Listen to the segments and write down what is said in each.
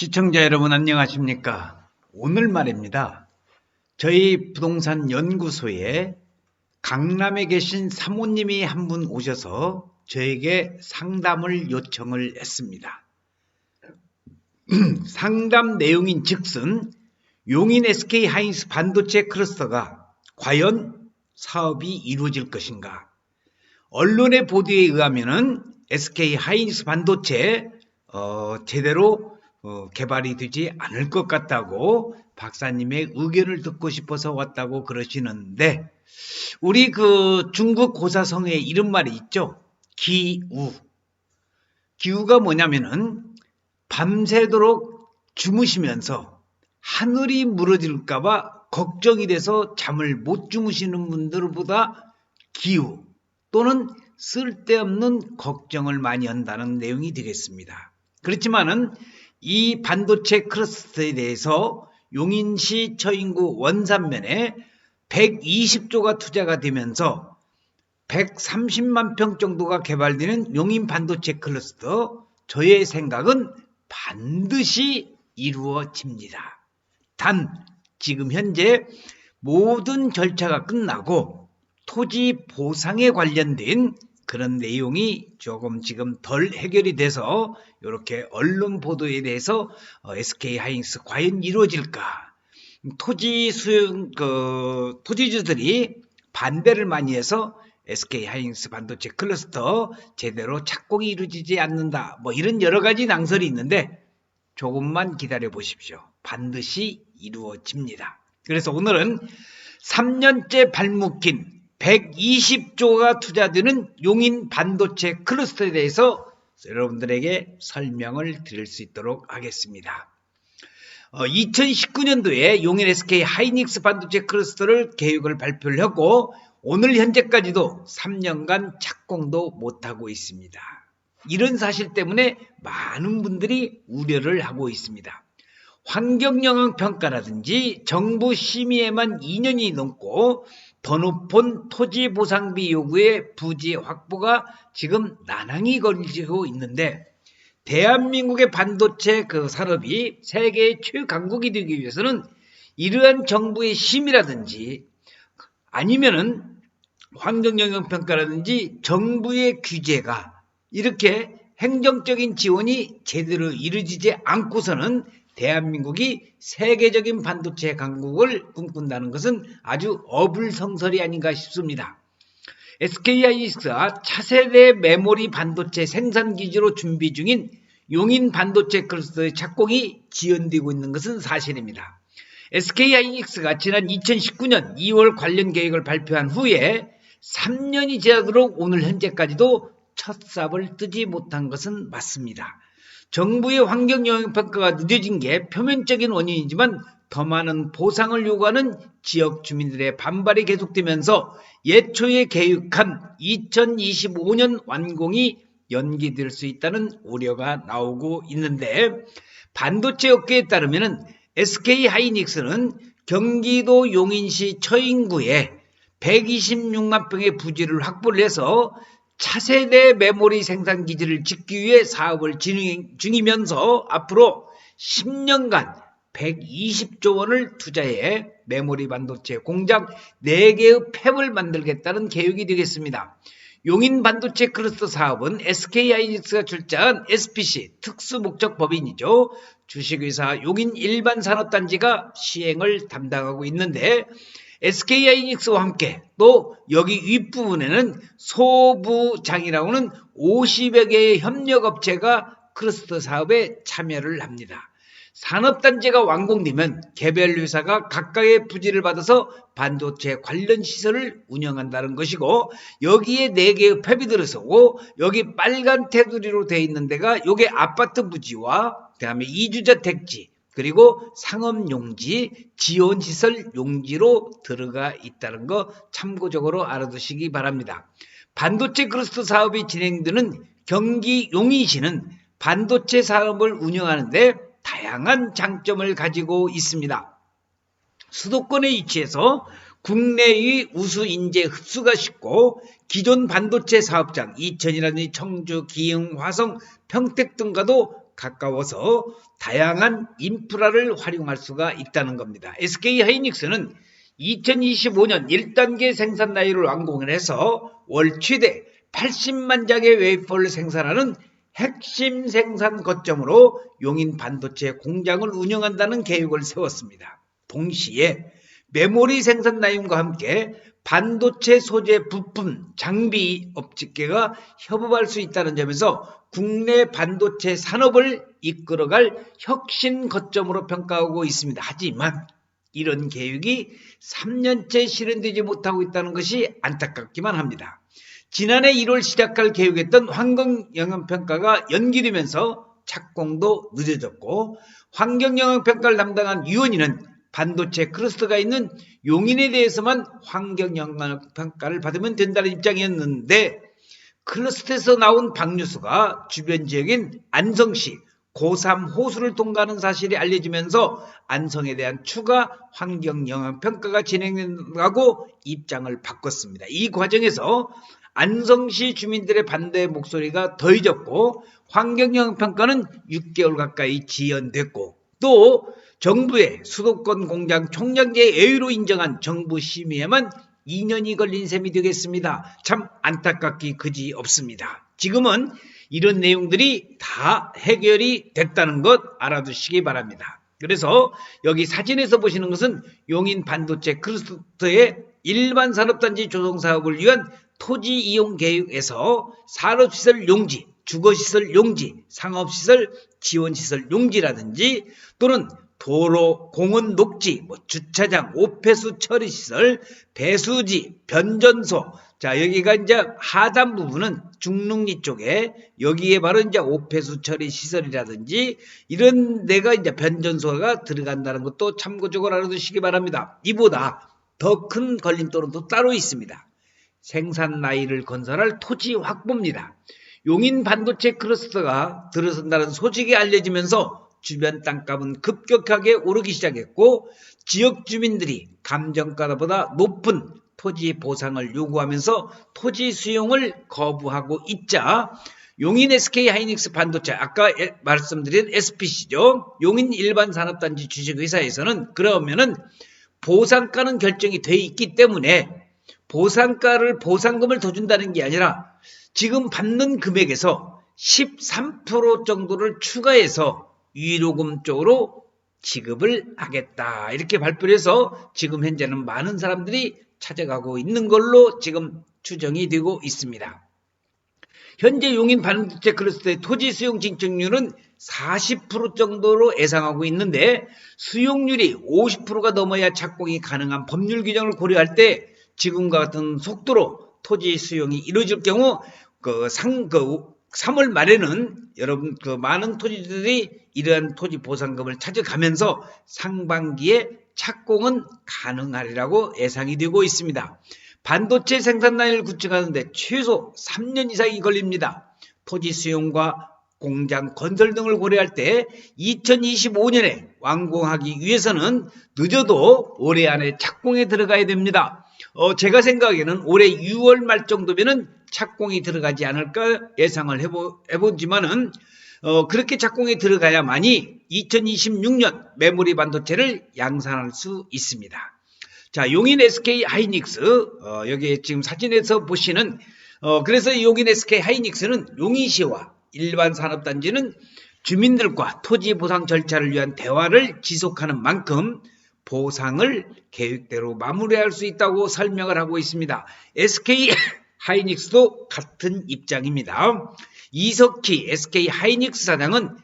시청자 여러분 안녕하십니까? 오늘 말입니다. 저희 부동산 연구소에 강남에 계신 사모님이 한 분 오셔서 저에게 상담을 요청을 했습니다. 상담 내용인 즉슨 용인 SK하이닉스 반도체 클러스터가 과연 사업이 이루어질 것인가? 언론의 보도에 의하면은 SK하이닉스 반도체 제대로 개발이 되지 않을 것 같다고 박사님의 의견을 듣고 싶어서 왔다고 그러시는데, 우리 중국 고사성의 이름말이 있죠. 기우. 기우가 뭐냐면은 밤새도록 주무시면서 하늘이 무너질까봐 걱정이 돼서 잠을 못 주무시는 분들보다 기우 또는 쓸데없는 걱정을 많이 한다는 내용이 되겠습니다. 그렇지만은 이 반도체 클러스터에 대해서 용인시 처인구 원산면에 120조가 투자가 되면서 130만 평 정도가 개발되는 용인 반도체 클러스터, 저의 생각은 반드시 이루어집니다. 단 지금 현재 모든 절차가 끝나고 토지 보상에 관련된 그런 내용이 조금 지금 덜 해결이 돼서 이렇게 언론 보도에 대해서 SK하이닉스 과연 이루어질까? 토지주들이 반대를 많이 해서 SK하이닉스 반도체 클러스터 제대로 착공이 이루어지지 않는다. 뭐 이런 여러 가지 낭설이 있는데 조금만 기다려 보십시오. 반드시 이루어집니다. 그래서 오늘은 3년째 발묶인 120조가 투자되는 용인 반도체 클러스터에 대해서 여러분들에게 설명을 드릴 수 있도록 하겠습니다. 2019년도에 용인 SK하이닉스 반도체 클러스터를 계획을 발표를 하고 오늘 현재까지도 3년간 착공도 못하고 있습니다. 이런 사실 때문에 많은 분들이 우려를 하고 있습니다. 환경영향평가라든지 정부 심의에만 2년이 넘고 더 높은 토지 보상비 요구의 부지 확보가 지금 난항이 걸리고 있는데, 대한민국의 반도체 산업이 세계의 최강국이 되기 위해서는 이러한 정부의 심의라든지 아니면은 환경영향평가라든지 정부의 규제가 이렇게 행정적인 지원이 제대로 이루어지지 않고서는 대한민국이 세계적인 반도체 강국을 꿈꾼다는 것은 아주 어불성설이 아닌가 싶습니다. SK하이닉스가 차세대 메모리 반도체 생산기지로 준비 중인 용인 반도체 클러스터의 착공이 지연되고 있는 것은 사실입니다. SK하이닉스가 지난 2019년 2월 관련 계획을 발표한 후에 3년이 지나도록 오늘 현재까지도 첫 삽을 뜨지 못한 것은 맞습니다. 정부의 환경영향평가가 늦어진 게 표면적인 원인이지만 더 많은 보상을 요구하는 지역 주민들의 반발이 계속되면서 예초에 계획한 2025년 완공이 연기될 수 있다는 우려가 나오고 있는데, 반도체 업계에 따르면 SK하이닉스는 경기도 용인시 처인구에 126만 평의 부지를 확보를 해서 차세대 메모리 생산 기지를 짓기 위해 사업을 진행 중이면서 앞으로 10년간 120조 원을 투자해 메모리 반도체 공장 4개의 팹을 만들겠다는 계획이 되겠습니다. 용인 반도체 클러스터 사업은 SK하이닉스가 출자한 SPC 특수목적 법인이죠. 주식회사 용인 일반산업단지가 시행을 담당하고 있는데, SK하이닉스와 함께 또 여기 윗부분에는 소부장이라고는 50여 개의 협력업체가 클러스터 사업에 참여를 합니다. 산업단지가 완공되면 개별 회사가 각각의 부지를 받아서 반도체 관련 시설을 운영한다는 것이고, 여기에 4개의 팹이 들어서고 여기 빨간 테두리로 되어 있는 데가 여기 아파트 부지와 그 다음에 이주자 택지 그리고 상업용지, 지원시설 용지로 들어가 있다는 거 참고적으로 알아두시기 바랍니다. 반도체 클러스터 사업이 진행되는 경기 용인시는 반도체 사업을 운영하는데 다양한 장점을 가지고 있습니다. 수도권에 위치해서 국내의 우수 인재 흡수가 쉽고 기존 반도체 사업장 이천이라든지 청주, 기흥, 화성, 평택 등과도 가까워서 다양한 인프라를 활용할 수가 있다는 겁니다. SK하이닉스는 2025년 1단계 생산 라인을 완공을 해서 월 최대 80만 장의 웨이퍼를 생산하는 핵심 생산 거점으로 용인 반도체 공장을 운영한다는 계획을 세웠습니다. 동시에 메모리 생산 라인과 함께 반도체 소재 부품 장비 업체가 협업할 수 있다는 점에서 국내 반도체 산업을 이끌어갈 혁신 거점으로 평가하고 있습니다. 하지만 이런 계획이 3년째 실현되지 못하고 있다는 것이 안타깝기만 합니다. 지난해 1월 시작할 계획했던 환경영향평가가 연기되면서 착공도 늦어졌고, 환경영향평가를 담당한 위원회는 반도체 클러스터가 있는 용인에 대해서만 환경영향평가를 받으면 된다는 입장이었는데, 클러스터에서 나온 방류수가 주변 지역인 안성시 고3 호수를 통과하는 사실이 알려지면서 안성에 대한 추가 환경영향평가가 진행된다고 입장을 바꿨습니다. 이 과정에서 안성시 주민들의 반대 목소리가 더해졌고, 환경영향평가는 6개월 가까이 지연됐고, 또 정부의 수도권 공장 총량제 예외로 인정한 정부 심의에만 2년이 걸린 셈이 되겠습니다. 참 안타깝기 그지없습니다. 지금은 이런 내용들이 다 해결이 됐다는 것 알아두시기 바랍니다. 그래서 여기 사진에서 보시는 것은 용인 반도체 클러스터의 일반 산업단지 조성 사업을 위한 토지 이용 계획에서 산업시설 용지, 주거시설 용지, 상업시설 지원시설 용지라든지 또는 도로, 공원 녹지, 주차장, 오폐수 처리시설, 배수지, 변전소. 자, 여기가 이제 하단 부분은 중릉리 쪽에 여기에 바로 이제 오폐수 처리 시설이라든지 이런 데가 이제 변전소가 들어간다는 것도 참고적으로 알아두시기 바랍니다. 이보다 더 큰 걸림돌은 또 따로 있습니다. 생산 라인을 건설할 토지 확보입니다. 용인 반도체 클러스터가 들어선다는 소식이 알려지면서 주변 땅값은 급격하게 오르기 시작했고, 지역 주민들이 감정가보다 높은 토지 보상을 요구하면서 토지 수용을 거부하고 있자 용인 SK하이닉스 반도체, 아까 말씀드린 SPC죠. 용인 일반산업단지 주식회사에서는 그러면은 보상가는 결정이 돼 있기 때문에 보상금을 더 준다는 게 아니라 지금 받는 금액에서 13% 정도를 추가해서 위로금 쪽으로 지급을 하겠다, 이렇게 발표를 해서 지금 현재는 많은 사람들이 찾아가고 있는 걸로 지금 추정이 되고 있습니다. 현재 용인 반도체 클러스터의 토지 수용 진척률은 40% 정도로 예상하고 있는데, 수용률이 50%가 넘어야 착공이 가능한 법률 규정을 고려할 때 지금과 같은 속도로 토지 수용이 이루어질 경우 3월 말에는 여러분 많은 토지들이 이러한 토지 보상금을 찾아가면서 상반기에 착공은 가능하리라고 예상이 되고 있습니다. 반도체 생산 라인을 구축하는데 최소 3년 이상이 걸립니다. 토지 수용과 공장 건설 등을 고려할 때 2025년에 완공하기 위해서는 늦어도 올해 안에 착공에 들어가야 됩니다. 제가 생각에는 올해 6월 말 정도면은 착공이 들어가지 않을까 예상을 해보지만은 그렇게 착공에 들어가야만이 2026년 메모리 반도체를 양산할 수 있습니다. 자, 용인 SK하이닉스, 여기 지금 사진에서 보시는 그래서 용인 SK하이닉스는 용인시와 일반 산업단지는 주민들과 토지 보상 절차를 위한 대화를 지속하는 만큼 보상을 계획대로 마무리할 수 있다고 설명을 하고 있습니다. SK하이닉스도 같은 입장입니다. 이석희 SK하이닉스 사장은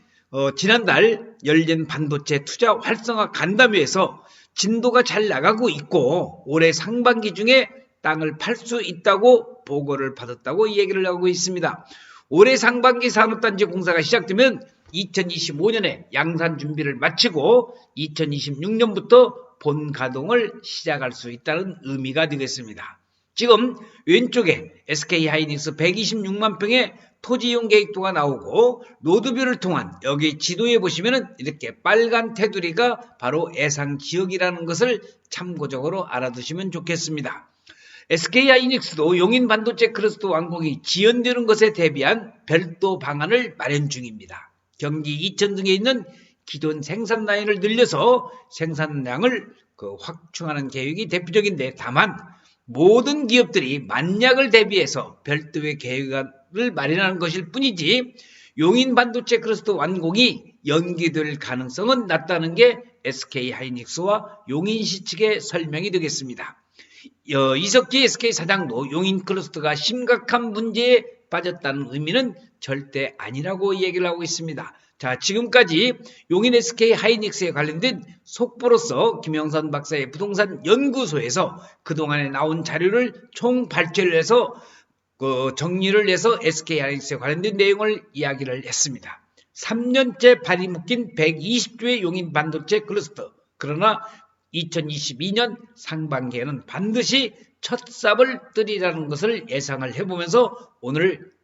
지난달 열린 반도체 투자 활성화 간담회에서 진도가 잘 나가고 있고 올해 상반기 중에 땅을 팔 수 있다고 보고를 받았다고 얘기를 하고 있습니다. 올해 상반기 산업단지 공사가 시작되면 2025년에 양산 준비를 마치고 2026년부터 본 가동을 시작할 수 있다는 의미가 되겠습니다. 지금 왼쪽에 SK하이닉스 126만 평의 토지 이용 계획도가 나오고 노드뷰를 통한 여기 지도에 보시면은 이렇게 빨간 테두리가 바로 예상 지역이라는 것을 참고적으로 알아두시면 좋겠습니다. SK하이닉스도 용인 반도체 클러스터 완공이 지연되는 것에 대비한 별도 방안을 마련 중입니다. 경기 이천 등에 있는 기존 생산 라인을 늘려서 생산량을 확충하는 계획이 대표적인데, 다만 모든 기업들이 만약을 대비해서 별도의 계획을 마련하는 것일 뿐이지 용인 반도체 클러스터 완공이 연기될 가능성은 낮다는 게 SK하이닉스와 용인시 측의 설명이 되겠습니다. 이석기 SK 사장도 용인 클러스터가 심각한 문제에 빠졌다는 의미는 절대 아니라고 얘기를 하고 있습니다. 자, 지금까지 용인 SK하이닉스에 관련된 속보로서 김영선 박사의 부동산 연구소에서 그동안에 나온 자료를 총 발췌를 해서 정리를 해서 SK하이닉스에 관련된 내용을 이야기를 했습니다. 3년째 발이 묶인 120조의 용인 반도체 클러스터. 그러나 2022년 상반기에는 반드시 첫 삽을 뜨리라는 것을 예상을 해보면서 오늘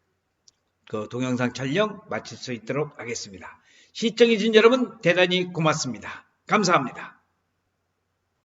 동영상 촬영 마칠 수 있도록 하겠습니다. 시청해주신 여러분 대단히 고맙습니다. 감사합니다.